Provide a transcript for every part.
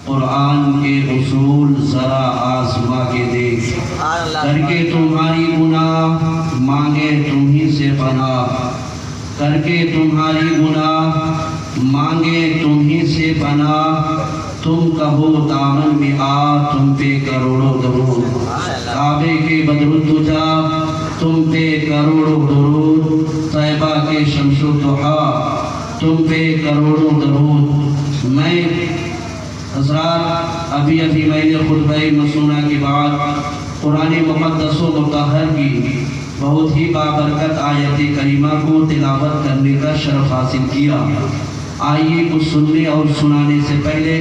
قرآن کے اصول ذرا آزما کے دیکھ، کر کے تمہاری گناہ مانگے تمہیں سے پناہ، کر کے تمہاری گناہ مانگے تمہیں سے پناہ، تم کہو دامن میں آ تم پہ کروڑوں درود، کعبے کے بدر الدجا تم پہ کروڑوں درود، طیبہ کے شمس و ضحیٰ تم پہ کروڑوں درود۔ میں حضرات ابھی میں نے خطبہ مسنونہ کے بعد قرآن مقدس و مطہر کی بہت ہی بابرکت آیت کریمہ کو تلاوت کرنے کا شرف حاصل کیا۔ آئیے کچھ سننے اور سنانے سے پہلے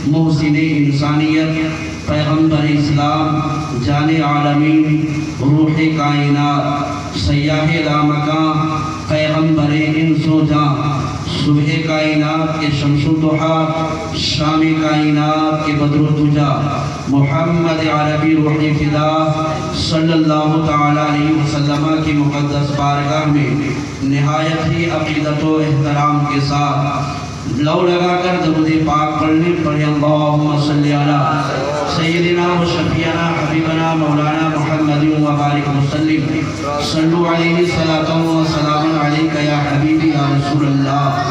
محسن انسانیت، پیغمبر اسلام، جان عالمین، روح کائنات، سیاح لامکاں، پیغمبر انس و جاں، صبح کائنات کے شمس الضحیٰ، شام کائنات کے بدر الدجا، محمد عربی روح فدا صلی اللہ تعالی علیہ وسلم کی مقدس بارگاہ میں نہایت ہی عقیدت و احترام کے ساتھ لو لگا کر درود پاک پڑھنے پڑھے اللہم صلی علی سیدنا و شفیعنا حبیبنا مولانا محمد و بارک وسلم، صلو علیہ صلاۃ و سلام علیک یا حبیبی یا رسول اللہ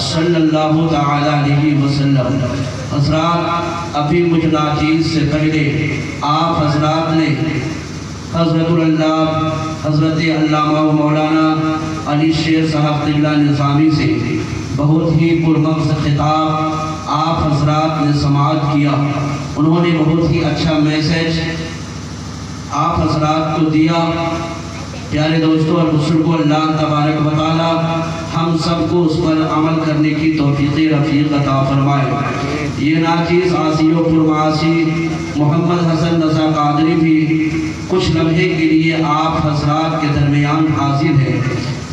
صلی اللہ تعالی علیہ وسلم۔ حضرات ابھی مجھ ناچیز سے پہلے آپ حضرات نے حضرت اللہ حضرت علامہ و مولانا علی شیر صاحب قبلہ نظامی سے بہت ہی پرمغز خطاب آپ حضرات نے سماعت کیا۔ انہوں نے بہت ہی اچھا میسج آپ حضرات کو دیا۔ پیارے دوستوں اور بزرگوں، اللہ تبارک و تعالی ہم سب کو اس پر عمل کرنے کی توفیق رفیق عطا فرمائے۔ یہ ناچیز عاصی و پرمعاصی محمد حسن رضا قادری بھی کچھ لمحے کے لیے آپ حضرات کے درمیان حاضر ہے۔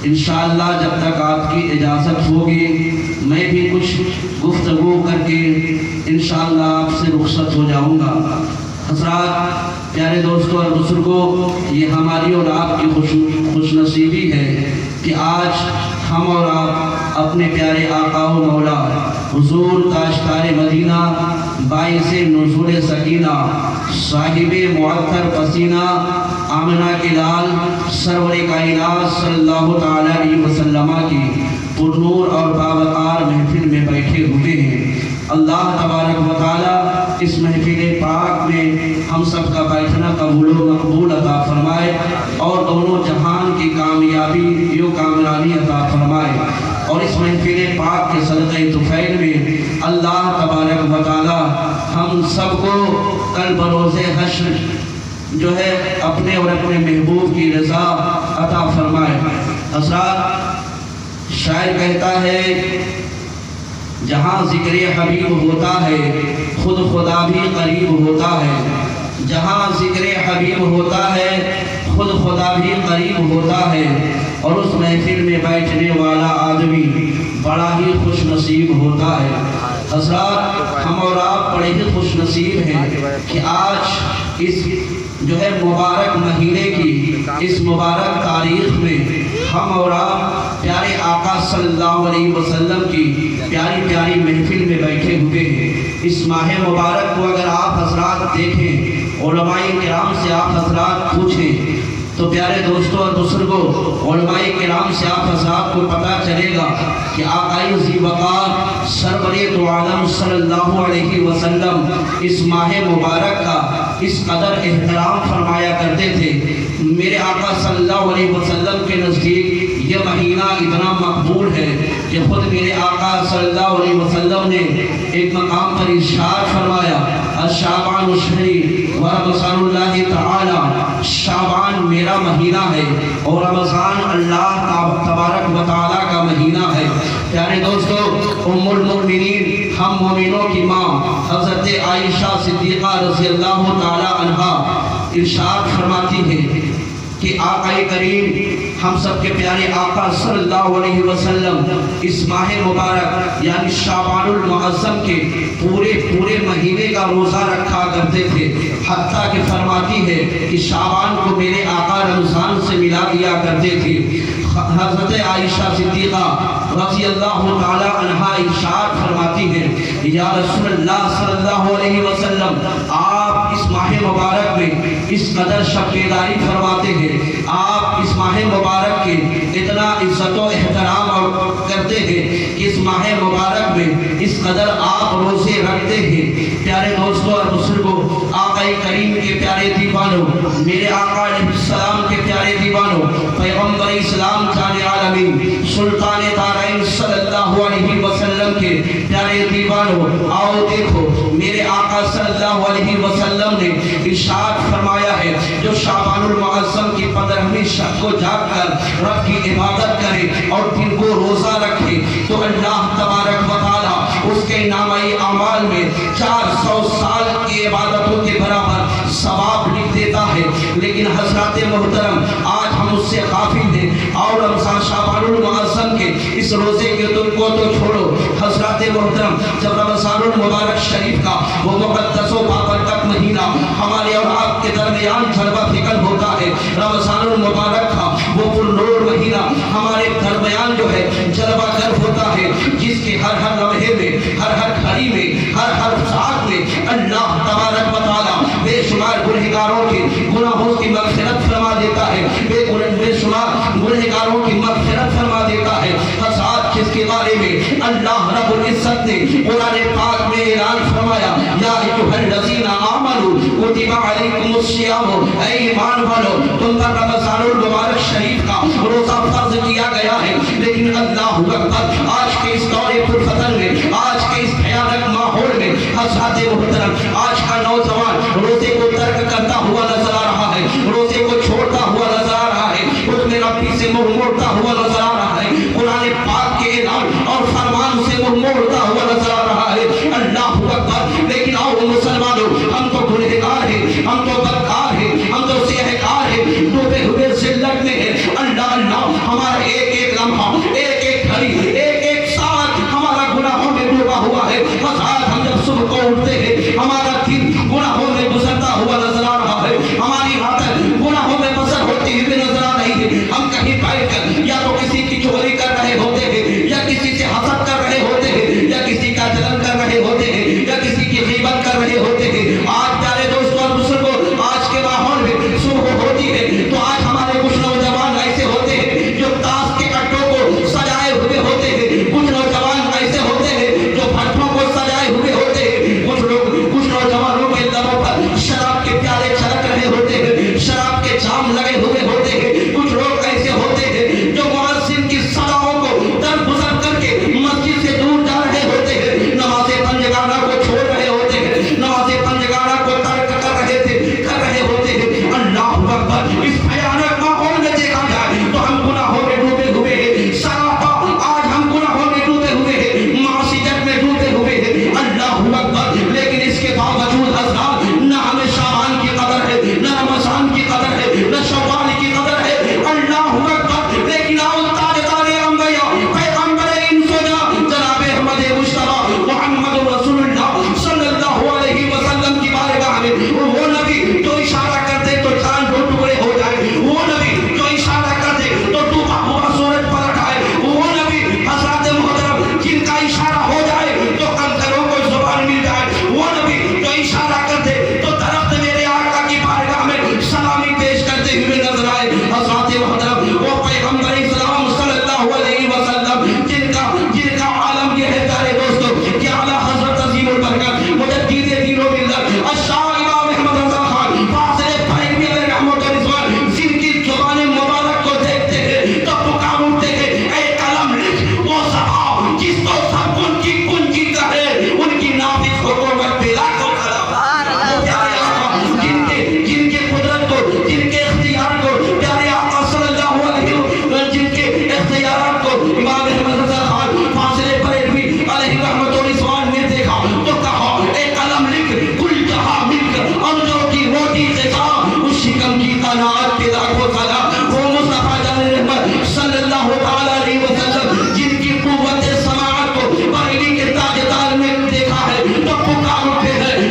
انشاءاللہ جب تک آپ کی اجازت ہوگی میں بھی کچھ گفتگو کر کے انشاءاللہ آپ سے رخصت ہو جاؤں گا۔ حضرات، پیارے دوستوں اور بزرگوں، یہ ہماری اور آپ کی خوش نصیبی ہے کہ آج ہم اور آپ اپنے پیارے آقا و مولا حضور تاجدار مدینہ، باعث نزول سکینہ، صاحب معطر پسینہ، آمنہ کے لال، سرور کائنات صلی اللہ تعالی علیہ وسلم کی پرنور اور باوقار محفل میں بیٹھے ہوئے ہیں۔ اللہ تبارک و تعالی اس محفل پاک میں ہم سب کا بیٹھنا قبول و مقبول عطا فرمائے اور دونوں جہان کی کامیابی و کامرانی عطا فرمائے، اور اس محفل پاک کے صدقہ طفیل میں اللہ تبارک و تعالی ہم سب کو کل بروز حشر جو ہے اپنے اور اپنے محبوب کی رضا عطا فرمائے۔ حضرات، شاعر کہتا ہے جہاں ذکر حبیب ہوتا ہے خود خدا بھی قریب ہوتا ہے، جہاں ذکر حبیب ہوتا ہے خود خدا بھی قریب ہوتا ہے، اور اس محفل میں بیٹھنے والا آدمی بڑا ہی خوش نصیب ہوتا ہے۔ حضرات، ہم اور آپ بڑے ہی خوش نصیب ہیں کہ آج اس جو ہے مبارک مہینے کی اس مبارک تاریخ میں ہم اور آپ پیارے آقا صلی اللہ علیہ وسلم کی پیاری پیاری محفل میں بیٹھے ہوئے ہیں۔ اس ماہ مبارک کو اگر آپ حضرات دیکھیں، علماء کرام سے آپ حضرات پوچھیں تو پیارے دوستوں اور بزرگوں، علماء کرام سے آپ حضرات کو پتہ چلے گا کہ آقائے ذی وقار سرور دو عالم صلی اللہ علیہ وسلم اس ماہ مبارک کا اس قدر احترام فرمایا کرتے تھے۔ میرے آقا صلی اللہ علیہ وسلم کے نزدیک یہ مہینہ اتنا مقبول ہے کہ خود میرے آقا صلی اللہ علیہ وسلم نے ایک مقام پر ارشاد فرمایا، شعبان شہری و رمضان اللہ تعالی، شعبان میرا مہینہ ہے اور رمضان اللہ تبارک و تعالی کا مہینہ ہے۔ پیارے دوستو، ام المؤمنین ہم مومنوں کی ماں حضرت عائشہ صدیقہ رضی اللہ تعالی عنہا ارشاد فرماتی ہے کہ آقا کریم ہم سب کے پیارے آقا صلی اللہ علیہ وسلم اس ماہ مبارک یعنی شعبان المعظم کے پورے مہینے کا روزہ رکھا کرتے تھے، حتیٰ کہ فرماتی ہے کہ شعبان کو میرے آقا رمضان سے ملا دیا کرتے تھے۔ حضرت عائشہ صدیقہ رضی اللہ تعالی عنہا ارشاد فرماتی ہے، یا رسول اللہ صلی اللہ اس قدر شب بیداری فرماتے ہیں، آپ اس ماہ مبارک کے اتنا عزت و احترام کرتے ہیں کہ اس ماہ مبارک میں اس قدر آپ روزے رکھتے ہیں۔ پیارے دوستوں اور بزرگوں، آقا کریم کے پیارے دیوانوں، میرے آقا علیہ السلام کے پیارے دیوانوں، پیغمبر اسلام جان عالمین سلطان دارین صلی اللہ علیہ وسلم کے پیارے دیوانوں، آؤ دیکھو میرے آقا صلی اللہ علیہ وسلم نے ارشاد فرمایا ہے، جو شعبان المعظم کی 15ویں شب کو جاگ کر رب کی عبادت کرے اور دن کو روزہ رکھے تو اللہ تبارک و تعالیٰ اس کے نامۂ اعمال میں 400 سال کی عبادتوں کے برابر ثواب لکھ دیتا ہے۔ لیکن حضرات محترم، آج ہم اس سے غافل ہیں، اور رمضان شعبان المعظم کے اس روزے کے دن کو تو چھوڑو، حضرات محترم، جب رمضان المبارک شریف کا وہ مقدس و بابرکت مہینہ ہمارے اور آپ کے درمیان جلوہ فکر ہوتا ہے، رمضان المبارک کا وہ پرنور مہینہ ہمارے درمیان جو ہے جلوہ گر ہوتا ہے، جس کے ہر ہر لمحے میں، ہر ہر گھڑی میں، ہر ہر ساعت میں اللہ تبارک و تعالیٰ بے شمار گنہگاروں کے گناہوں کی مغفرت فرما دیتا ہے، بے شمار گنہگاروں کی مغفرت فرما دیتا ہے۔ حضرات، جس کے بارے میں اللہ رب العزت نے قرآن پاک میں اعلان فرمایا، یا ایھا الذین آمنوا کتب علیکم الصیام، اے ایمان والو تم پر رمضان المبارک شریف کا روزہ فرض کیا گیا ہے۔ لیکن اللہ اکبر، آج کے اس دور پرفتن میں، آج کے اس بھیانک ماحول میں، حضرات محترم، آج کا نوجوان روزے کو ترک کرتا ہوا نظر آ رہا ہے، روزے کو چھوڑتا ہوا نظر آ رہا ہے، حکم ربی سے منہ موڑتا ہوا نظر آ رہا ہے، قرآن پاک کے اعلان اور فرمان سے منہ موڑتا ہوا نظر آ رہا ہے۔ اللہ اکبر، لیکن آؤ مسلمانوں، ہم تو گنہگار ہیں، ہم تو بدکار ہیں، ہم تو سیاہکار ہیں، ڈوبے ہوئے ذلت میں ہیں۔ اللہ اللہ، ہمارا ایک ایک لمحہ، ایک ایک گھڑی، ایک ایک ساعت ہمارا گناہوں میں ڈوبا ہوا ہے۔ حضرات، ہم جب صبح کو اٹھتے ہیں، ہمارا دن گناہوں میں گزرتا ہوا نظر آ رہا ہے، ہماری راتیں گناہوں میں بسر ہوتی ہوئی نظر آ رہی ہے۔ ہم کہیں بیٹھ کر یا تو کسی کی چوری کر رہے ہوتے ہیں، یا کسی سے حسد کر رہے ہوتے ہیں، یا کسی کا جلن کر رہے ہوتے ہیں، یا کسی کی غیبت کر رہے ہوتے ہیں۔ آج پیارے دوستوں اور بزرگوں، آج کے ماحول میں صبح ہوتی ہے تو آج ہمارے کچھ نوجوان ایسے ہوتے ہیں جو تاش کے کٹوں کو سجائے ہوئے ہوتے ہیں، کچھ نوجوان ایسے ہوتے ہیں جو بھٹوں کو سجائے ہوئے ہوتے ہیں، کچھ نوجوانوں کے لبوں پر شراب کے پیالے چھلک رہے ہوتے ہیں، شراب کے جام لگے ہوئے ہوتے ہیں، کچھ لوگ ایسے ہوتے ہیں جو مؤذن کی صداؤں کو درگزر کر کے مسجد سے دور جا رہے ہوتے ہیں، نماز پنجگانہ کو چھوڑ رہے ہوتے ہیں، نماز پنجگانہ کو ترک کر رہے ہوتے ہیں۔ اللہ اکبر، اس بھیانک ماحول میں دیکھا جائے تو ہم گناہوں میں ڈوبے ہوئے ہیں، سراپا آج ہم گناہوں میں ڈوبے ہوئے ہیں، معصیت میں ڈوبے ہوئے ہیں۔ اللہ اکبر، لیکن اس کے باوجود حضرات، نہ ہمیں شعبان کی قدر ہے، نہ رمضان کی قدر ہے، نہ شوال کی قدر ہے۔ اللہ اکبر، لیکن آؤ تاجدار انبیاء، پیغمبر انسوجا جناب احمد مصطفیٰ محمد رسول اللہ صلی اللہ علیہ وسلم کی بارگاہ میں، وہ نبی جو اشارہ کر دے تو چاند دو ٹکڑے ہو جائے، وہ نبی جو اشارہ کر دے تو ڈوبا ہوا سورج پلٹ آئے، وہ نبی حضرات محترم جن کا اشارہ ہو جائے تو کنکروں کو زبان مل جائے، وہ نبی جو اشارہ کر دے تو درخت میرے آقا کی بارگاہ میں سلامی پیش کرتے ہوئے نظر آئے۔ حضرات محترم، وہ پیغمبر اسلام صلی اللہ علیہ وسلم جن کا عالم یہ ہے پیارے دوستوں کہ اعلیٰ حضرت عظیم البرکت مجدد دین و ملت الشاہ امام احمد رضا خان فاضل بریلوی علیہ رحمۃ و رضوان، جن کی زبان مبارک کو دیکھتے ہیں تو پکار اٹھتے ہیں، اے قلم لکھ وہ صفحہ جس کو سب ان کی کنجی کہے، ان کی نافذ حکومت بلا کو جن کے قدرت کو، جن کے اختیار کو پیارے آقا صلی اللہ علیہ وسلم، جن کے اختیارات کو امام احمد رضا خان فاضل بریلوی علیہ رحمۃ و رضوان نے دیکھا تو کہا، اے قلم لکھ کل جہاں مل کر امجدوں کی روٹی غذا، اس شکم کی قناعت کے لاکھوں سلام، وہ مصطفیٰ جان رحمت صلی اللہ تعالیٰ علیہ وسلم جن کی قوت سماعت کو بریلی کے تاجدار میں دیکھا ہے تو پکار اٹھے ہیں،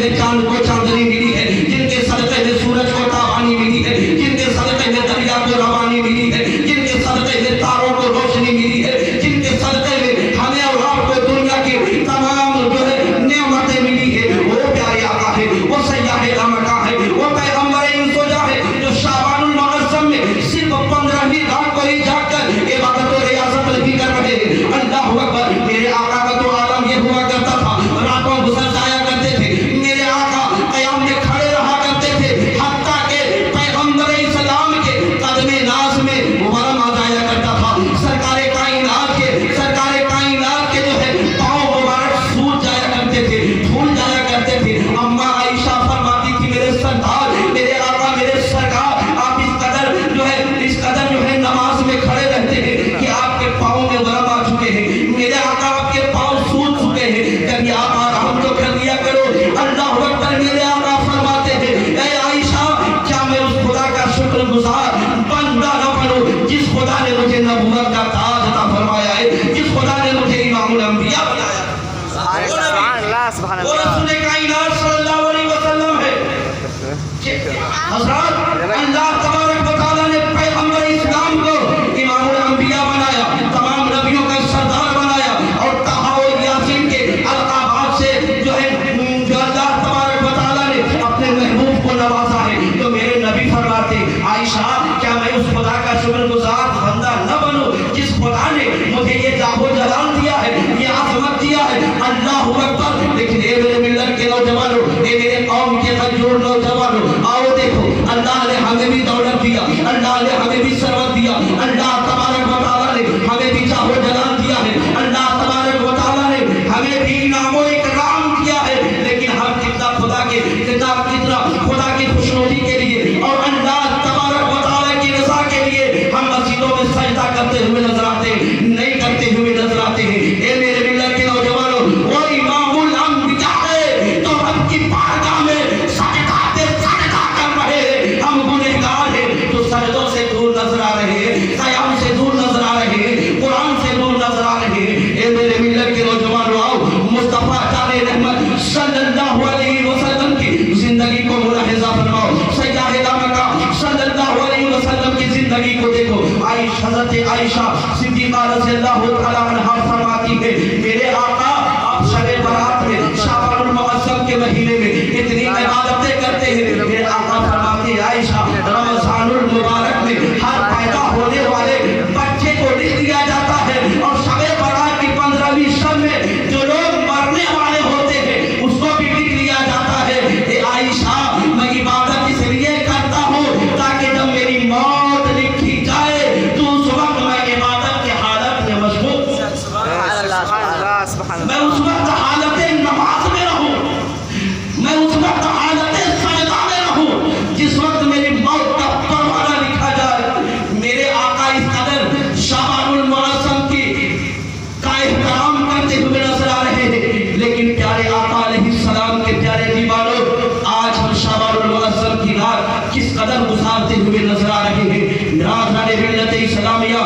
میں چاند کو چاندنی ملی ہے، جن کے صدقے میں سورج کو تابانی ملی ہے، جن کے صدقے میں دریا کو روانی ملی ہے، جن کے صدقے میں تاروں کو روشنی ملی ہے، جن کے صدقے میں ہمیں اور آپ کو دنیا کی تمام جو ہے نعمتیں ملی ہے، وہ پیارے آقا ہے، وہ سیاح مکہ ہے، وہ پیغمبر انسوجا ہے، جو شعبان المعظم میں صرف 15ویں رات کو ہی جا کر عبادت و ریاضت نہیں کر رہے ہیں۔ اللہ اکبر، میرے آقا کا تو عالم یہ ہوا کرتا تھا، راتوں گزر جایا کرتے تھے، میرے آقا قیام میں کھڑے رہا کرتے تھے، حتیٰ کہ پیغمبر اسلام کے قدم ناز میں ورم آ جایا کرتا تھا، سرکار کائنات کے جو ہے پاؤں مبارک سوج جایا کرتے تھے، پھول جایا کرتے تھے۔ اماں عائشہ فرماتی تھی میرے سردار، میرے آقا، میرے سرکار، آپ اس قدر جو ہے نماز میں کھڑے رہتے ہیں کہ آپ کے پاؤں میں ورم آ چکے ہیں، میرے آقا آپ کے پاؤں سوج چکے ہیں، کبھی آپ آرام تو کر لیا کرو۔ اللہ اکبر، میرے آقا فرماتے ہیں اے عائشہ، کیا میں اس خدا کا شکر گزار بندہ نہ بنوں جس خدا نے مجھے نبوت کا تاج عطا فرمایا ہے، جس خدا نے مجھے امام الانبیاء بنایا ہے۔ وہ رسول کائنات صلی اللہ علیہ وسلم ہے۔ حضرات، اللہ تبارک و تعالیٰ نے پیغمبر اسلام کو امام الانبیاء بنایا، تمام نبیوں کا سردار بنایا، اور طٰہٰ و یاسین کے القابات سے جو ہے جو اللہ تبارک و تعالیٰ نے اپنے محبوب کو نوازا ہے۔ تو میرے نبی فرماتے عائشہ، کیا میں اس خدا کا شکر گزار بندہ نہ بنوں جس خدا نے مجھے یہ جاہ و جلال دیا ہے، یہ عظمت دیا ہے۔ اللہ اکبر۔ لیکن اے میرے ملت کے نوجوانوں، اے میرے قوم کے غیور نوجوانوں، آؤ دیکھو، اللہ نے ہمیں بھی دولت دیا، اللہ نے ہمیں بھی ثروت دیا، اللہ تبارک و تعالیٰ نے ہمیں بھی جاہ و جلال دیا ہے، اللہ تبارک و تعالیٰ نے ہمیں بھی انعام و اکرام کیا ہے، لیکن ہم کتنا خدا کی خوشنودی کے لیے اور اللہ تبارک و تعالیٰ کی رضا کے لیے ہم مسجدوں میں سجدہ کرتے ہوئے نظر آتے ہیں، نہیں کرتے ہوئے نظر آتے ہیں۔ اے میرے ملت کے نوجوانوں، وہ امام الانبیاء ہے تو رب کی بارگاہ میں سجدہ کر رہے ہیں، ہم گنہگار ہیں تو سجدوں سے دور نظر آ رہے ہیں، قیام سے دور نظر آ رہے ہیں، قرآن سے دور نظر آ رہے ہیں۔ اے میرے ملت کے نوجوانوں، آؤ مصطفیٰ جان رحمت صلی اللہ علیہ وسلم کی زندگی کو ملاحظہ فرماؤ، سیاح مکہ صلی اللہ علیہ وسلم کی زندگی کو دیکھو۔ حضرت عائشہ صدیقہ رضی اللہ تعالیٰ عنہا فرماتی ہے میرے آقا آپ شب برات میں شعبان المعظم کے مہینے میں اتنی عبادتیں کرتے ہیں، میرے آقا فرماتے ہیں عائشہ رمضان المبارک میں ہر پیدا ہونے والے بچے کو لکھ دیا جاتا ہے، اور شب برات کی 15ویں شب میں جو لوگ مرنے والے ہوتے ہیں اس کو بھی لکھ لیا جاتا ہے۔ اے عائشہ، میں عبادت اس لیے کرتا ہوں تاکہ جب میری موت لکھی جائے تو اس وقت میں عبادت کی حالت میں مشغول، میں اس وقت حالت نماز میں رہوں، میں اس وقت حالت سجدہ میں رہوں جس وقت میری موت کا پروانہ لکھا جائے۔ میرے آقا اس قدر شعبان المعظم کا احترام کرتے ہوئے نظر آ رہے ہیں، لیکن پیارے آقا علیہ السلام کے پیارے دیوانوں، آج ہم شعبان المعظم کی رات کس قدر گزارتے ہوئے نظر آ رہے ہیں۔ ناظران ملت اسلامیہ،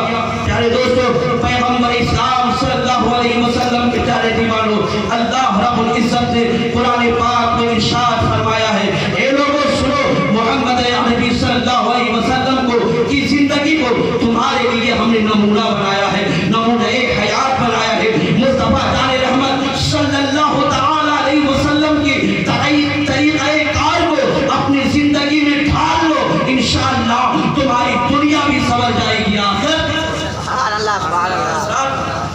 پیارے دوستو، پیغمبر اسلام صلی اللہ علیہ وسلم کے پیارے دیوانوں، اللہ رب العزت نے قرآن پاک میں ارشاد فرمایا ہے، اے لوگوں سنو، محمد عربی صلی اللہ علیہ وسلم کی زندگی کو تمہارے لیے ہم نے نمونہ بنایا ہے، نمونہ ایک حیات بنایا ہے۔ مصطفیٰ جان رحمت صلی اللہ تعالیٰ علیہ وسلم کی طریقہ کار کو اپنی زندگی میں ڈھال لو، انشاءاللہ تمہاری دنیا بھی سنور جائے گی، آخر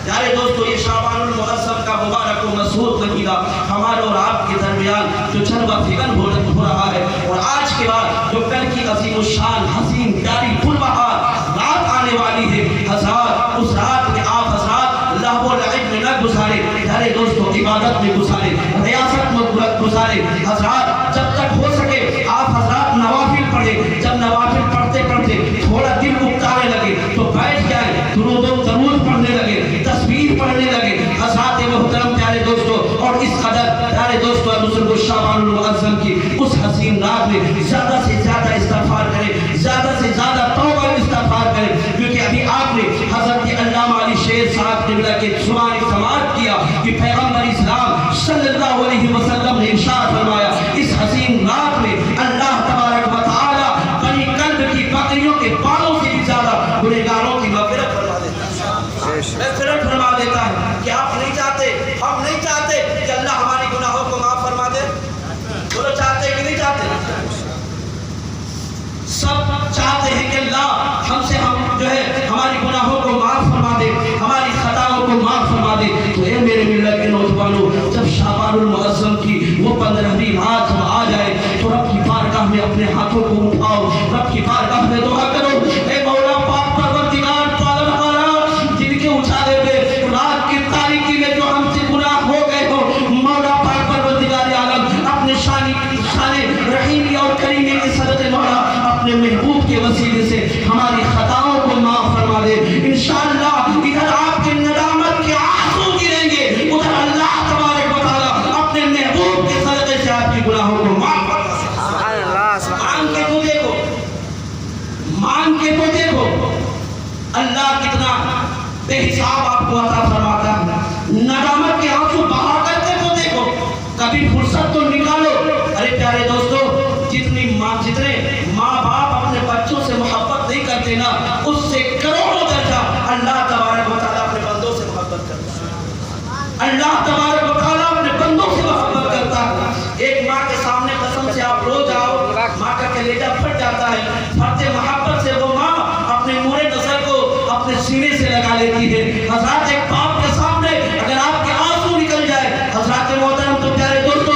پیارے دوستو، یہ شعبان المعظم کا مبارک و مسعود مہینہ ہمارے اور آپ کے درمیان جو چربہ فکن ہو رہا ہے، اور آج کے بعد جو کل کی عظیم الشان حسین پیاری پربہار رات آنے والی ہے، حضرات اس رات میں آپ حضرات لہو و لعب میں نہ گزارے، پیارے دوستو عبادت میں گزارے، ریاست میں گزارے۔ حضرات جب تک ہو سکے آپ حضرات نوافل پڑھیں، جب نوافل پڑھتے پڑھتے تھوڑا دل اکتانے لگے تو بیٹھ جائیں، درود و درود پڑھنے لگے، تسبیح پڑھنے لگے۔ حضرات محترم پیارے دوستو، اور اس قدر پیارے دوستو بزرگ شعبان المعظم کی اس حسین رات میں زیادہ سے زیادہ استغفار کریں، زیادہ سے زیادہ توبہ استغفار کریں، کیونکہ ابھی آپ نے حضرت علامہ علی شیر صاحب قبلہ کے زبان سماعت کیا کہ پیغمبر اسلام صلی اللہ علیہ وسلم نے ارشاد فرمایا جو ہے ہماری گناہوں کو معاف فرما دے، ہماری خطاؤں کو معاف فرما دے۔ تو اے میرے ملت کے نوجوانوں، جب شعبان المعظم کی وہ 15ویں رات جب آ جائے تو رب کی بارگاہ میں اپنے ہاتھوں کو اٹھاؤ، رب کی بارگاہ میں دعا کرو، اے مولا پاک پروردگار تعالی تعالی، جن کے اجالے میں رات کی تاریکی میں جو ہم سے گناہ ہو گئے ہو، مولا پاک پروردگار عالم اپنے شان رحیمی اور کریمی کے صدقے مولا اپنے محبوب کے وسیلے سے ہماری خطاؤں کو معاف فرما دے۔ انشاءاللہ ادھر آپ کے ندامت کے آنسو گریں گے، ادھر اللہ تبارک و تعالی اپنے محبوب کے صدقے سے آپ کی گناہوں کو معاف فرما دے۔ مانگ کے تو دیکھو، مانگ کے تو دیکھو اللہ کتنا بے حساب آپ کو عطا فرماتا ہے۔ ندامت کے آنسو بہا کر کے تو دیکھو، کبھی فرصت تو نکالو۔ ارے پیارے دوستو، جتنے ماں باپ اپنے بچوں سے محبت نہیں کرتے نا، اس سے کروڑوں درجہ اللہ تبارک و تعالیٰ اپنے بندوں سے محبت کرتا ہے۔ اللہ تبارک و تعالیٰ اپنے بندوں سے محبت کرتا ہے۔ ایک ماں کے سامنے قسم سے آپ رو جاؤ، ماں کا کلیجہ پھٹ جاتا ہے، پھٹتے محبت سے وہ ماں اپنے نور نظر کو اپنے سینے سے لگا لیتی ہے۔ حضرات ایک باپ کے سامنے اگر آپ کے آنسو نکل جائے، حضرات محترم تو پیارے دوستو،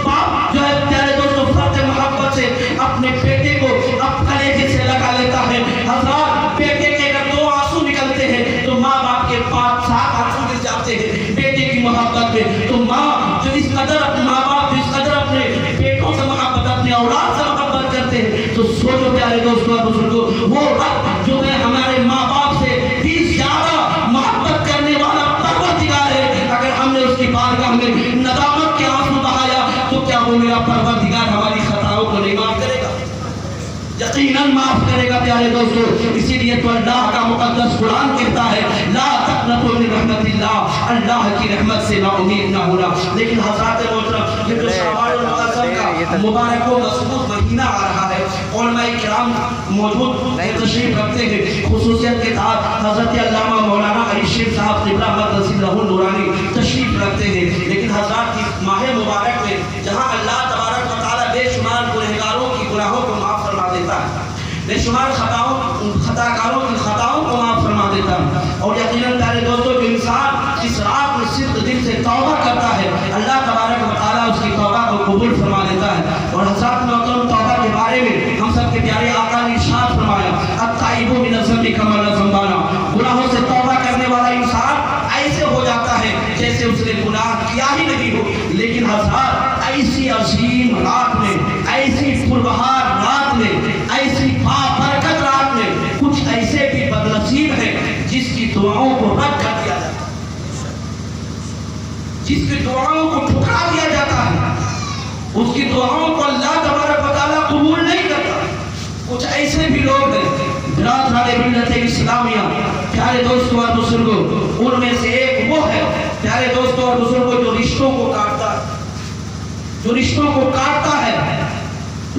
باپ جو ہے پیارے دوستو فرد محبت سے اپنے بیٹے کو اپنے کلیجے سے لگا لیتا ہے۔ حضرات بیٹے کے اگر 2 آنسو نکلتے ہیں تو ماں باپ کے 5-7 آنسو گر جاتے ہیں بیٹے کی محبت میں۔ تو ماں جو اس قدر اپنے ماں باپ جو اس قدر اپنے بیٹوں سے محبت، اپنے اولاد سے محبت کرتے ہیں، تو سوچو پیارے دوستو اور بزرگوں، وہ رب جو ہے ہمارے ماں باپ سے بھی زیادہ محبت کرنے والا پروردگار ہے۔ اگر ہم نے اس کی بارگاہ میں ندامت کے آنسو بہایا تو کیا وہ میرا پروردگار ہماری خطاؤں کو نہیں معاف کرے گا؟ یقیناً معاف کرے گا پیارے دوستو۔ اسی لیے تو اللہ کا مقدس قرآن کہتا ہے لا تقنطوا من رحمت اللہ، اللہ کی رحمت سے نا امید نہ ہونا۔ لیکن حضرات محترم، یہ جو شعبان المعظم کا مبارک و مضبوط مہینہ آ رہا ہے، علماء کرام موجود تشریف رکھتے ہیں، خصوصیت کے ساتھ حضرت علامہ مولانا علی شیر صاحب قبلہ مقدس لہ النورانی تشریف رکھتے ہیں۔ لیکن حضرات کی ماہ مبارک میں جہاں اللہ تبارک و تعالیٰ بے شمار گنہگاروں کی گناہوں کو معاف فرما دیتا ہے، بے شمار خطاکاروں کی خطاؤں کو معاف فرما دیتا ہے، اور یقیناً پیارے دوستو جو انسان اس رات میں صدق دل سے توبہ کرتا ہے، اللہ تبارک و تعالیٰ اس کی توبہ کو قبول فرما لیتا ہے۔ اور حضرات محترم، توبہ کے بارے میں ہم سب کے پیارے آقا نے ارشاد فرمایا التائب من الذنب کمن لا ذنب له، گناہوں سے توبہ کرنے والا انسان ایسے ہو جاتا ہے جیسے اس نے گناہ کیا ہی نہیں ہو۔ لیکن حضرات ایسی عظیم رات میں، ایسی پربہار رات میں، ایسی بابرکت رات میں کچھ ایسے بھی بدنصیب ہیں جس کی دعاؤں کو رد کر دیا جاتا ہے، جس کی دعاؤں کو ٹھکرا دیا جاتا ہے، اس کی دعاؤں کو اللہ تبارک و تعالیٰ قبول نہیں کرتا۔ کچھ ایسے بھی لوگ ہیں برادران ملت اسلامیہ، پیارے دوستوں اور بزرگوں، ان میں سے ایک وہ ہے پیارے دوستوں اور بزرگوں جو رشتوں کو کاٹتا ہے، جو رشتوں کو کاٹتا ہے،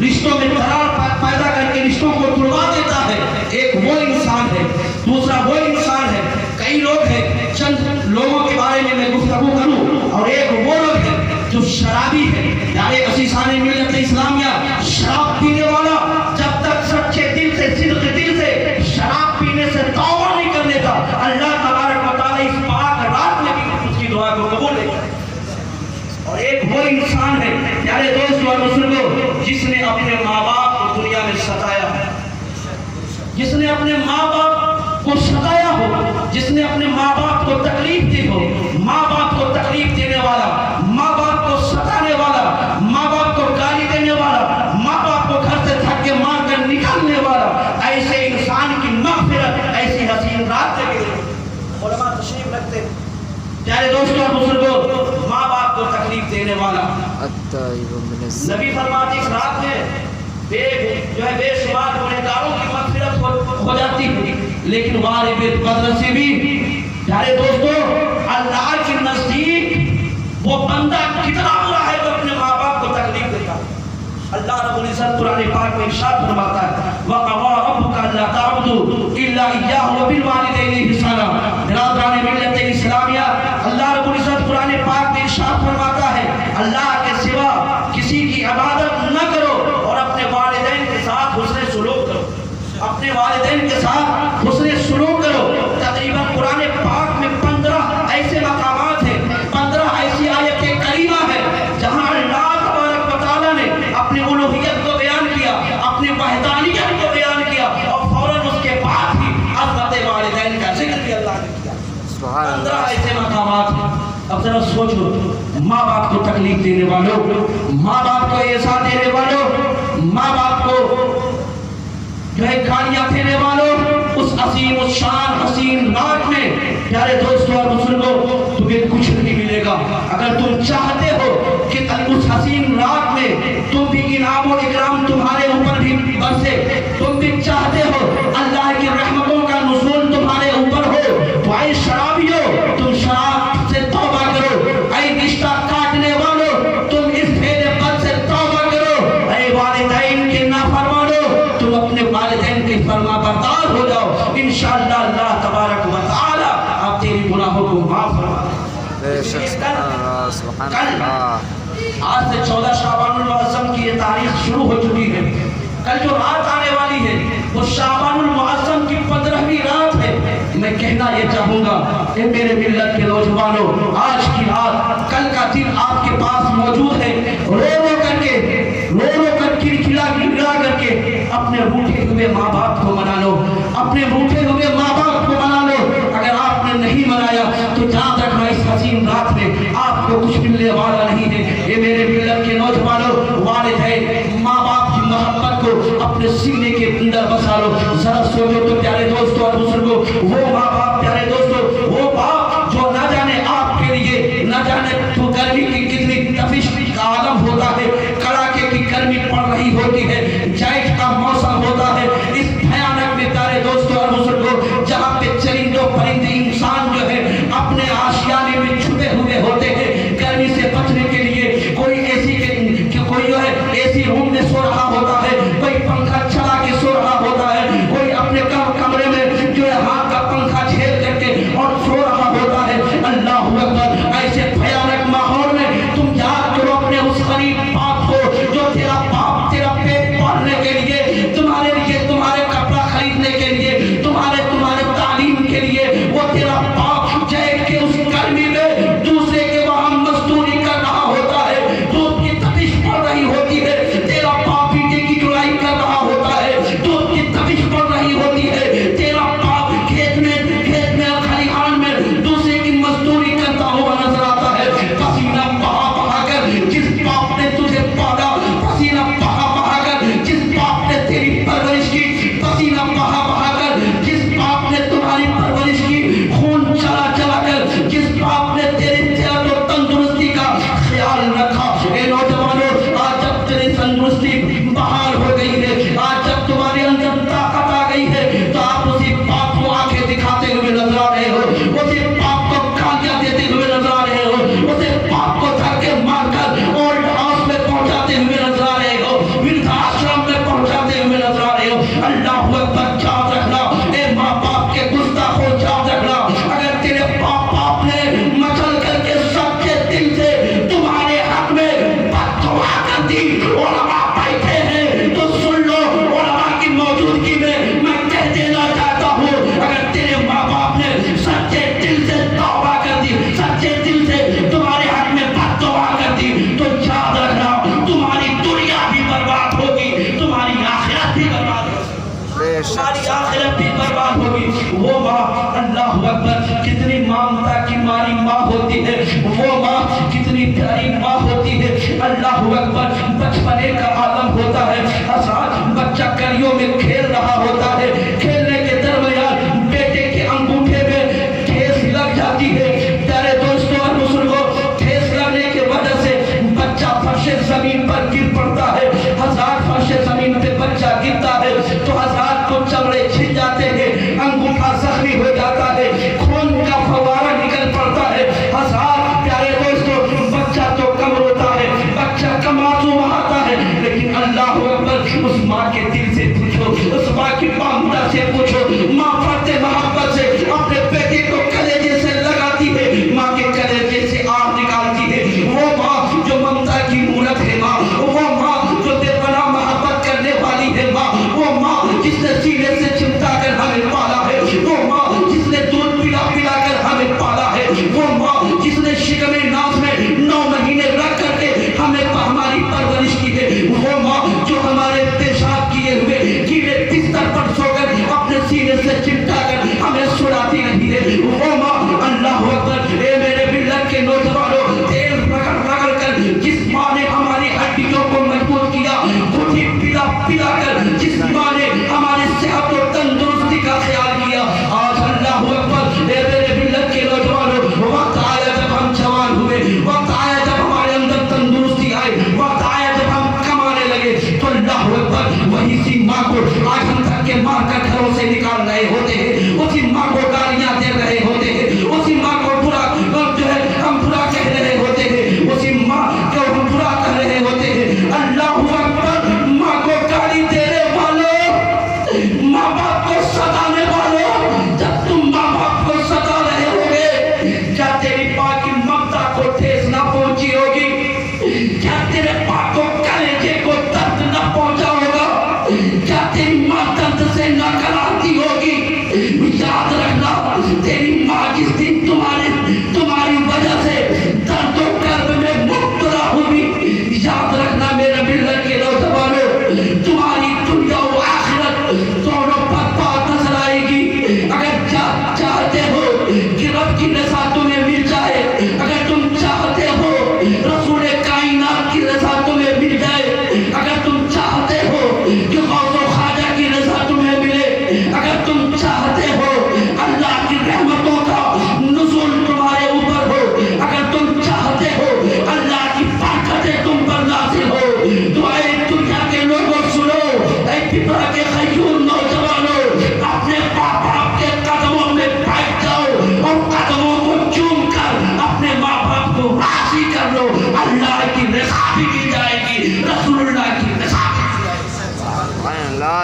رشتوں میں دراڑ پیدا کر کے رشتوں کو توڑوا دیتا ہے۔ ایک وہ انسان ہے، دوسرا وہ انسان ہے، کئی لوگ ہیں، چند لوگوں کے بارے میں گفتگو کروں، اور ایک وہ لوگ ہیں جو شرابی ہے۔ پیارے عزیزان ملت اسلامیہ، شراب پینے والا جب تک سچے دل سے، صدق دل سے شراب پینے سے توبہ نہیں کر لیتا، اللہ تبارک و تعالیٰ اس پاک رات میں بھی اس کی دعا کو قبول نہیں کرے۔ اور ایک وہ انسان ہے پیارے دوستوں اور بزرگوں جس نے اپنے ماں باپ کو دنیا میں ستایا، جس نے اپنے ماں باپ کو ستایا ہو، جس نے اپنے ماں باپ کو تکلیف دی ہو، ماں باپ کو تکلیف دینے والا، ماں باپ کو ستانے والا، ماں باپ کو گالی دینے والا، ماں باپ کو گھر سے دھکے مار کر نکالنے والا، ایسے انسان کی مغفرت ایسی حسین رات میں بھی علماء تشریف رکھتے ہیں۔ پیارے دوستوں اور بزرگوں، ماں باپ کو تکلیف دینے والا، نبی فرماتے اس رات میں بے شمار گنہگاروں کی مغفرت ہو جاتی ہے، لیکن غالب بدنصیبی پیارے دوستوں اللہ کے نزدیک وہ بندہ کتنا برا ہے جو اپنے ماں باپ کو تکلیف دیتا ہے۔ اللہ رب العزت قرآن پاک میں ارشاد فرماتا ہے وَقَضَىٰ رَبُّكَ أَلَّا تَعْبُدُوا إِلَّا إِيَّاهُ وَبِالْوَالِدَيْنِ إِحْسَانًا۔ برادران ملت اسلامیہ، اللہ رب العزت قرآن پاک میں ارشاد فرماتا ہے اللہ کے سوا کسی کی عبادت نہ کرو، اور اپنے والدین کے ساتھ حسن سلوک کرو، اپنے والدین کے ساتھ حسن دینے والوں، ماں باپ کو ایسا دینے والوں، ماں باپ کو جو ہے گالیاں دینے والوں، اس عظیم و شان حسین رات میں پیارے دوستوں اور بزرگوں تمہیں کچھ نہیں ملے گا۔ اگر تم چاہتے ہو کہ اس حسین رات میں تم بھی انعام و اکرام تمہارے اوپر بھی برسے، تم بھی چاہتے ہو اللہ کی رحمتوں کا نزول تمہارے اوپر ہو، تو اے شرابیو تم شراب سے توبہ کرو، اے رشتہ کاٹنے والوں تم اس پھیلے بد سے توبہ کرو، اے والدین کے نافرمانو تم اپنے والدین کے فرما بردار ہو جاؤ، انشاءاللہ اللہ تبارک و تعالی آپ تیری گناہوں کو معاف فرما دیں۔ کل آج سے 14 شعبان المعظم کی یہ تاریخ شروع ہو چکی ہے، کل جو رات آنے والی ہے وہ شعبان المعظم کی 15ویں رات ہے۔ میں کہنا یہ چاہوں گا اے میرے ملت کے نوجوانوں، آج کی رات کل کا دن آپ کے پاس موجود ہے، رو رو کر کھلا کر کے اپنے روٹھے ہوئے ماں باپ کو منا لو، اپنے روٹھے ہوئے ماں باپ کو منا لو۔ اگر آپ نے نہیں منایا تو جان رکھنا اس حسین رات میں آپ کو کچھ ملنے والا نہیں ہے۔ یہ میرے ملت کے نوجوانوں، والدین ماں باپ کی محبت کو اپنے سینے کے اندر بسا لو۔ ذرا سوچو تو پیارے دوستوں اور بزرگوں، وہ ماں باپ پیارے دوستوں، وہ باپ جو نہ جانے آپ کے لیے نہ جانے تو گرمی کی کتنی تپش کا عالم ہوتا ہے، کڑاکے کی گرمی پڑ رہی ہوتی ہے، جائٹ کا موسم ہوتا ہے، اس بھیانک میں پیارے دوستوں اور بزرگوں جہاں پہ چرندوں پرندے انسان جو ہے اپنے آشیانے میں چھپے ہوئے ہوتے ہیں گرمی سے بچنے کے لیے، کوئی کوئی جو ہے اے سی روم میں سو رہا ہوتا ہے، کوئی پنکھا چلا کے سو رہا ہوتا ہے، کوئی اپنے کمرے میں جو ہے ہاتھ کا پنکھا جھیل کر کے اور سو رہا ہوتا ہے۔ اللہ اکبر، ایسے بھیانک ماحول میں تم یاد کرو اپنے اس غریب باپ کو جو تیرا باپ تیرا پیٹ پالنے کے لیے، تمہارے لیے تمہارے کپڑا خریدنے کے لیے، تمہارے تعلیم کے لیے وہ تیرا باپ جائے کہ اس گرمی میں دوسرے کے وہاں مزدوری کر رہا ہوتا ہے، دھوپ کی تپش پڑ رہی ہوتی ہے، تیرا باپ اینٹیں کی جڑائی کر رہا ہوتا ہے، دھوپ کی تپش پڑ رہی ہوتی ہے، تیرا باپ کھیت میں کھلیہان میں دوسرے کی مزدوری کرتا ہوا نظر آتا ہے، پسینہ بہا بہا کر جس باپ نے تجھے پالا، پسینہ بہا بہا کر جس باپ نے تیری پرورش کی، پسینہ بہا بہا کر جس باپ نے تمہاری پرورش کی، خون چلا چلا کر جس باپ نے تیری صحت و تندرستی کا خیال رکھا۔ اے نوجوانوں، آج جب تیری تندرستی بحال ہو گئی ہے، آج جب تمہارے اندر طاقت آ گئی ہے، تو آپ اسی باپ کو آنکھیں دکھاتے ہوئے نظر آ رہے ہو، اسی باپ کو گالیاں دیتے ہوئے نظر آ رہے ہو، اسی باپ کو دھکے مار کر اولڈ ہاؤس میں پہنچاتے ہوئے نظر آ رہے ہو، وردھ آشرم میں پہنچاتے ہوئے نظر آ رہے ہو۔ اللہ اکبر، یاد رکھنا اے ماں باپ کے گستاخوں، یاد رکھنا اگر تیرے باپ نے مچل کر کے سچے دل سے تمہارے حق میں بد دعا کر دی، علماء بیٹھے ہیں تو سن لو، علماء کی موجودگی میں کہہ دینا چاہتا ہوں، اگر تیرے ماں باپ نے سچے دل سے توبہ کر دی، سچے دل سے تمہارے حق میں بد دعا کر دی، تو یاد رکھنا تمہاری دنیا بھی برباد ہوگی، تمہاری آخرت بھی برباد ہوگی، تمہاری آخرت بھی برباد ہوگی۔ وہ ماں، اللہ اکبر، کتنی ممتا کی ماری ماں ہوتی ہے، وہ ماں کتنی پیاری ماں ہوتی ہے، اللہ اکبر، بچپنے کا عالم ہوتا ہے، حضرات بچہ گلیوں میں کھیل رہا ہوتا ہے، کھیلنے کے درمیان بیٹے کے انگوٹھے میں ٹھیس لگ جاتی ہے، پیارے دوستوں اور بزرگوں، ٹھیس لگنے کی وجہ سے بچہ فرش زمین پر گر پڑتا ہے، حضرات فرش زمین پہ بچہ گرتا ہے تو حضرات کو چمڑے چھل جاتے ہیں، انگوٹھا زخمی ہو جاتا ہے، خون کا فوارہ نکل پڑتا ہے، حضرات پیارے دوستوں بچہ تو کم روتا ہے، بچہ کم آنسو بہاتا ہے، لیکن اللہ اکبر، اس ماں کے دل سے پوچھو، اس ماں کی ممتا سے پوچھو، ماں پڑتے محبت سے اپنے بیٹے کو کلیجے سے لگاتی ہے، ماں کے کلیجے سے آگ نکالتی ہے، وہ ماں جو ممتا کی مورت ہے، ماں وہ ماں جو بے پناہ محبت کرنے والی ہے، ماں وہ ماں جس نے سینے سے چمٹا کر ہمیں پالا ہے، وہ ماں جس نے دودھ پلا پلا کر ہمیں پالا ہے، وہ ماں جس نے شکم ناز میں 9 مہینے رکھ کر کے ہمیں ہماری پرورش کی ہے، وہ ماں جو ہمارے پیشاب کیے ہوئے گیلے بستر پر سو کر اپنے سینے سے چمٹا کر ہمیں سڑاتی رہی ہے، وہ ماں، اللہ اکبر، اے میرے ملت کے نوجوانوں، تیل رگڑ رگڑ کر جس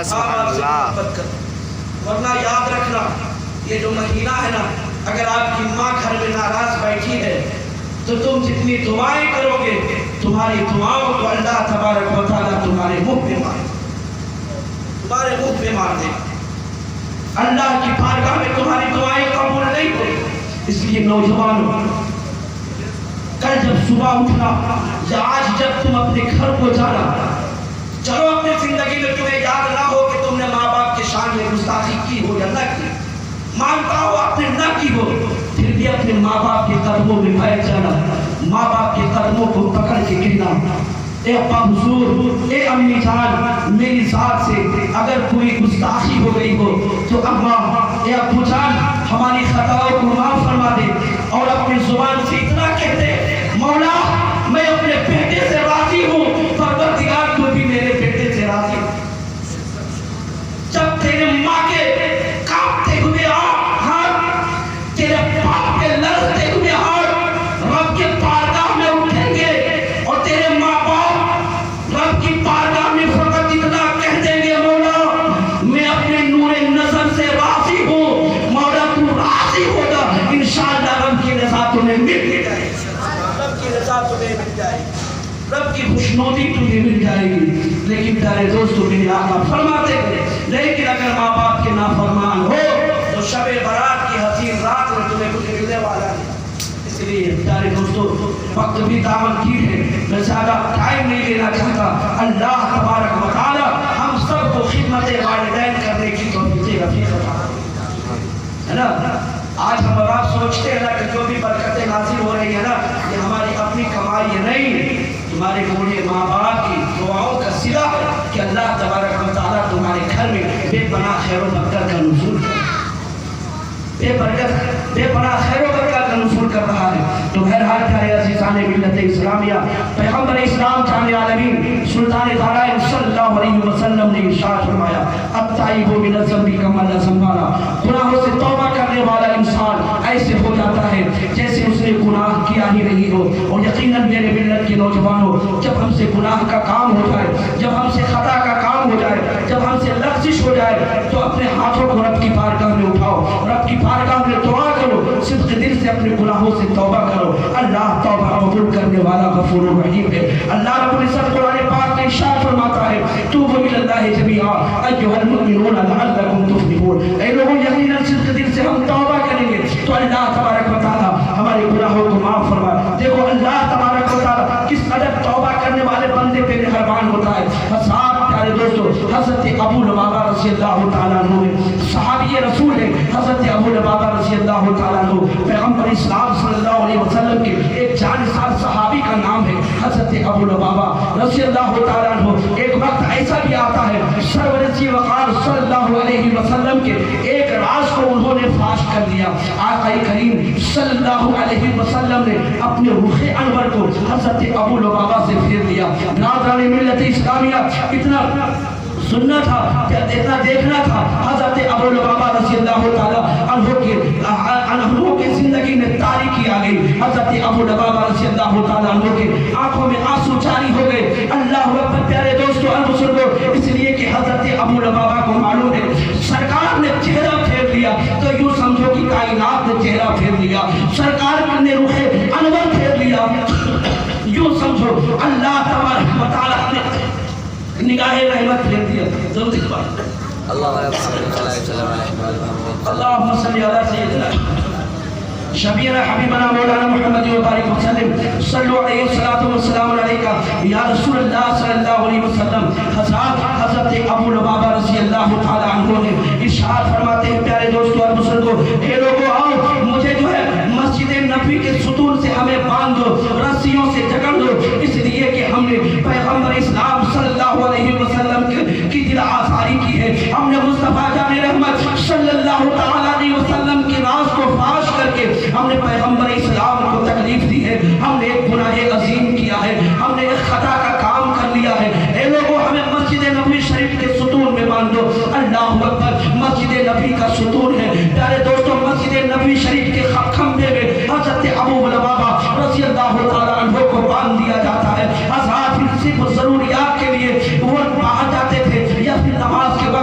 سبحان اللہ. ورنہ یاد رکھنا یہ جو مہینہ ہے نا، اگر آپ کی ماں گھر میں ناراض بیٹھی ہے تو تم جتنی دعائیں کرو گے تمہاری دعاؤں کو اللہ تبارک و تعالیٰ تمہارے منہ پہ مار دے. اللہ کی بارگاہ میں تمہاری دعائیں قبول نہیں ہوئی. اس لیے نوجوانوں، کل جب صبح اٹھنا یا آج جب تم اپنے گھر کو جانا، چلو اپنی زندگی میں تمہیں یاد نہ ہو کہ تم نے ماں باپ کے شان میں گستاخی کی ہو یا نہ کی، مانتا ہو آپ نے نہ کی ہو، پھر بھی اپنے ماں باپ کے قدموں میں بیٹھ جانا، ماں باپ کے قدموں کو پکڑ کے کہنا، اے ابا حضور، اے امی جان، میری ذات سے اگر کوئی گستاخی ہو گئی ہو تو اما، اے ابو جان، ہماری خطاؤں کو معاف فرما دے. اور اپنی زبان سے اتنا کہتے، مولا میں اپنے بیٹے سے راضی ہوں، پروردگار تو بھی میرے بیٹے سے راضی ہوں. جب تیرے ماں کے کانپتے ہوئے ہاتھ، تیرے باپ کے لرزتے ہوئے ہاتھ رب کے بارگاہ میں اٹھیں گے، اور تیرے ماں باپ رب کی بارگاہ میں فقط اتنا کہہ دیں گے، مولا میں اپنے نور نظر سے راضی ہوں، مولا تو راضی ہوگا، انشاءاللہ رب کی رضا تمہیں مل جائے گی، رب کی رضا تمہیں مل جائے گی، رب کی خوشنودی تمہیں مل جائے گی. لیکن پیارے دوستو، میرے آقا فرماتے ہیں لیکن اگر ماں باپ کے نافرمان ہو تو شب برات کی حسین رات میں تمہیں کچھ ملنے والا نہیں. اس لیے پیارے دوستو، وقت بھی دعوت کی ہے، میں زیادہ ٹائم نہیں لینا چاہتا. اللہ تبارک و تعالی ہم سب کو خدمت والدین کرنے کی توفیق عطا فرمائے، ہے نا. آج ہم آپ سوچتے ہیں نا کہ جو بھی برکتیں نازل ہو رہی ہیں نا، یہ ہماری اپنی کمائی نہیں، تمہارے بوڑھے ماں باپ کی دعاؤں کا صلہ ہے کہ اللہ تبارک و تعالیٰ تمہارے گھر میں بے پناہ خیر و برکت کا نزول کر بے پناہ خیر و برکت کا نزول کر رہا ہے. تو بہرحال پیارے عزیزان ملت اسلامیہ، پیغمبر اسلام جان عالمین سلطان دارائن صلی اللہ علیہ وسلم نے ارشاد فرمایا، التائب من الذنب کمن لا ذنب له. گناہوں سے توبہ کرنے والا انسان ایسے ہو جاتا ہے جیسے اس نے گناہ کیا ہی نہیں ہو. اور یقیناً میرے ملت کے نوجوانوں، جب ہم سے گناہ کا کام ہو جائے، جب ہم سے خطا کا کام ہو جائے، جب ہم سے لغزش ہو جائے، تو اپنے ہاتھوں کو رب کی بارگاہ میں اٹھاؤ، رب کی بارگاہ میں دعا کرو، صدق دل سے اپنے گناہوں سے توبہ کرو. اللہ توبہ قبول کرنے والا غفور رحیم ہے. اللہ رب العزت قرآن پاک میں ارشاد فرماتا ہے، توبوا الی اللہ جمیعا ایھا المؤمنون لعلکم تفلحون. اے لوگوں، یقیناً صدق دل سے ہم توبہ کریں گے تو اللہ تبارک و تعالیٰ ہمارے گناہوں کو معاف فرمائے. دیکھو اللہ تبارک و تعالیٰ کس قدر توبہ کرنے والے بندے پہ مہربان ہوتا ہے. پیارے دوستو، حضرت ابو لبابہ رضی اللہ تعالیٰ عنہ صحابی رسول ہے. حضرت ابو لبابہ رضی اللہ تعالیٰ عنہ پیغمبر اسلام صلی اللہ علیہ وسلم کے ایک جانثال صحابی کا نام ہے حضرت ابو لبابہ رضی اللہ تعالیٰ عنہ. ایک وقت ایسا بھی آتا ہے سرور ذی وقار صلی اللہ علیہ وسلم کے ایک راز کو انہوں نے فاش کر دیا. آقا کریم صلی اللہ علیہ وسلم نے اپنے رخ انور کو حضرت ابو لبابہ سے پھیر دیا. ناظرین ملت اسلامیہ، اتنا سننا تھا، اتنا دیکھنا تھا. حضرت ابو لبابہ رضی اللہ تعالیٰ عنہ کی زندگی میں تاریکی آ گئی. حضرت ابو لبابہ رضی اللہ تعالیٰ عنہ کے آنکھوں میں آنسو جاری ہو گئے. اللہ اکبر. پیارے دوستو اور بزرگوں، اس لیے کہ حضرت ابو لبابہ کو معلوم ہے سرکار نے چہرہ پھیر لیا تو یوں سمجھو کہ کائنات نے چہرہ پھیر لیا. سرکار نے رخ انور پھیر لیا، یوں سمجھو اللہ تبارک و تعالیٰ نے نگاہ رحمت پھیر دیا. ضرور اللہم صلی علی سیدنا شبینا حبیبنا مولانا محمد و بارک وسلم. صلو علیہ الصلوۃ والسلام علیکہ یا رسول اللہ صلی اللہ علیہ وسلم. حضرت ابو لبابہ رضی اللہ تعالی عنہ نے ارشاد فرماتے ہیں، پیارے دوستو اور بزرگوں، اے لوگوں آؤ، مجھے جو ہے مسجد نبی کے ستون سے ہمیں باندھ دو، رسیوں سے جکڑ دو، اس لیے کہ ہم نے پیغمبر اسلام صلی اللہ علیہ وسلم کی دل آزاری کی ہے. ہم نے مصطفیٰ جان رحمت صلی اللہ تعالی علیہ وسلم کے راز کو فاش کر کے ہم نے پیغمبر اسلام کو تکلیف دی ہے. ہم نے ایک گناہ عظیم کیا ہے، ہم نے ایک خطا کا کام کر لیا ہے. اے لوگوں، ہمیں مسجد نبی شریف کے ستون میں باندھ دو. اللہ اکبر. مسجد نبی کا ستون ہے. پیارے دوستوں، مسجد نبی شریف کے کھمبے میں حضرت ابو لبابہ رضی اللہ تعالیٰ عنہ کو باندھ دیا جاتا ہے. حضرات صرف ضروریات کے لیے وہ باہر جاتے تھے یا پھر نماز کے وقت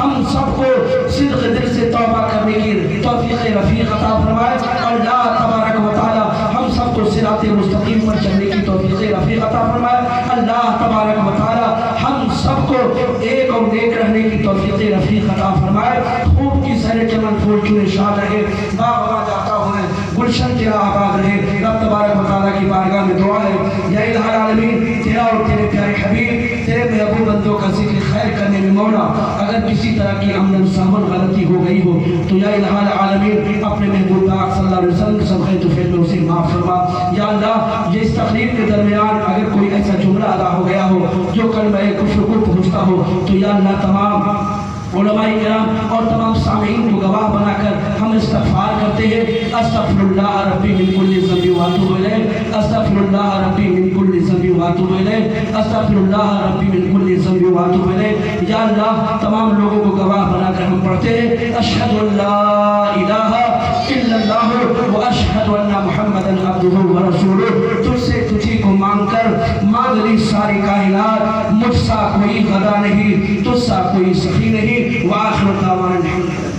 ہم سب کو صدق دل سے توبہ کرنے کی توفیق رفیق عطا فرمائے. اللہ تبارک و تعالی ہم سب کو صراط مستقیم پر چلنے کی توفیق رفیق عطا فرمائے. اللہ تبارک و تعالی ہم سب کو ایک اور نیک رہنے کی توفیق رفیق عطا فرمائے. خوب کی سیر چمن پھول چنے شاد رہے, باغ باغ جاتا ہوئے گلشن تیرا آباد رہے. رب تبارک و تعالیٰ کی بارگاہ میں دعا ہے یا الہ العالمین تیرا اور تیرے پیارے حبیب تیرے محبوب بندوں کا ذکر خیر کرنے میں مولا اگر کسی طرح کی عمدن سہون غلطی ہو گئی ہو تو یا الہ العالمین اپنے محبوب پاک صلی اللہ علیہ وسلم سب خیر توفیق میں اسے معاف فرما. یا اللہ یہ اس تقریب کے درمیان اگر کوئی ایسا جملہ ادا ہو گیا ہو جو کلمہ کفر کو پہنچتا ہو تو یا اللہ تمام علماء کرام اور تمام سامعین کو گواہ بنا کر ہم استغفار کرتے ہیں. استغفر اللہ ربی من کل ذنب واتوب الیہ, استغفر اللہ ربی من کل ذنب واتوب الیہ, استغفر اللہ ربی من کل ذنب واتوب الیہ. یا اللہ تمام لوگوں کو گواہ بنا کر ہم پڑھتے ہیں اشہد ان لا الہ الا اللہ و اشہد ان محمدا عبدہ و رسولہ. تجھ سے تجھی کو مانگ کر مانگ لی ساری کائنات, مجھ سا کوئی غدا نہیں, تجھ سا کوئی سخی نہیں. وآخر دعوانا الحمد للہ.